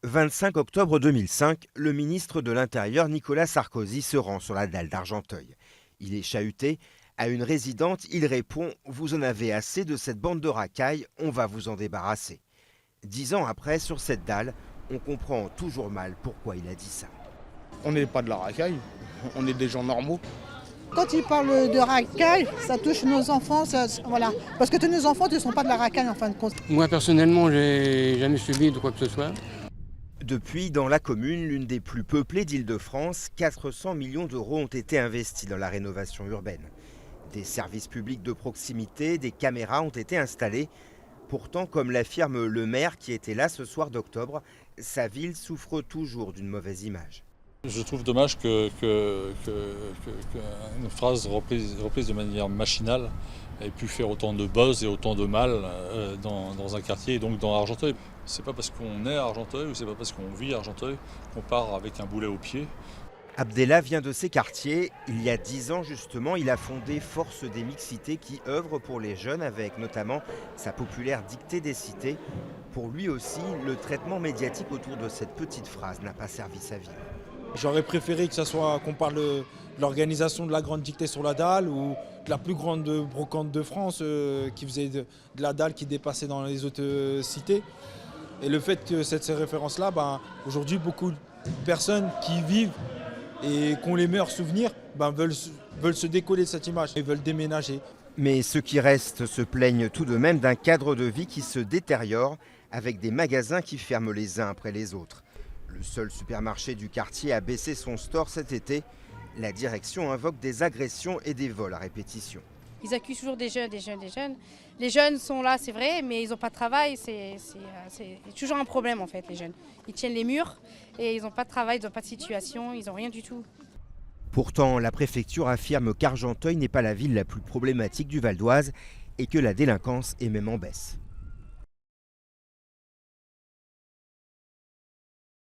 25 octobre 2005, le ministre de l'Intérieur Nicolas Sarkozy se rend sur la dalle d'Argenteuil. Il est chahuté. À une résidente, il répond « Vous en avez assez de cette bande de racailles, on va vous en débarrasser ». 10 ans après, sur cette dalle, on comprend toujours mal pourquoi il a dit ça. On n'est pas de la racaille, on est des gens normaux. Quand ils parlent de racaille, ça touche nos enfants, voilà. Parce que tous nos enfants ne sont pas de la racaille en fin de compte. Moi personnellement, j'ai jamais subi de quoi que ce soit. Depuis, dans la commune, l'une des plus peuplées d'Île-de-France, 400 millions d'euros ont été investis dans la rénovation urbaine. Des services publics de proximité, des caméras ont été installées. Pourtant, comme l'affirme le maire qui était là ce soir d'octobre, sa ville souffre toujours d'une mauvaise image. Je trouve dommage qu'une phrase reprise de manière machinale ait pu faire autant de buzz et autant de mal dans un quartier et donc dans Argenteuil. C'est pas parce qu'on est à Argenteuil ou c'est pas parce qu'on vit à Argenteuil qu'on part avec un boulet au pied. Abdellah vient de ces quartiers. Il y a 10 ans justement, il a fondé Force des Mixités qui œuvre pour les jeunes avec notamment sa populaire dictée des cités. Pour lui aussi, le traitement médiatique autour de cette petite phrase n'a pas servi sa vie. J'aurais préféré que ça soit qu'on parle de l'organisation de la grande dictée sur la dalle ou de la plus grande brocante de France qui faisait de la dalle qui dépassait dans les autres cités. Et le fait que ces références-là, aujourd'hui, beaucoup de personnes qui vivent et qui ont les meilleurs souvenirs veulent se décoller de cette image et veulent déménager. Mais ceux qui restent se plaignent tout de même d'un cadre de vie qui se détériore avec des magasins qui ferment les uns après les autres. Le seul supermarché du quartier a baissé son store cet été. La direction invoque des agressions et des vols à répétition. Ils accusent toujours des jeunes. Les jeunes sont là, c'est vrai, mais ils n'ont pas de travail. C'est toujours un problème en fait, les jeunes. Ils tiennent les murs et ils n'ont pas de travail, ils n'ont pas de situation, ils n'ont rien du tout. Pourtant, la préfecture affirme qu'Argenteuil n'est pas la ville la plus problématique du Val d'Oise et que la délinquance est même en baisse.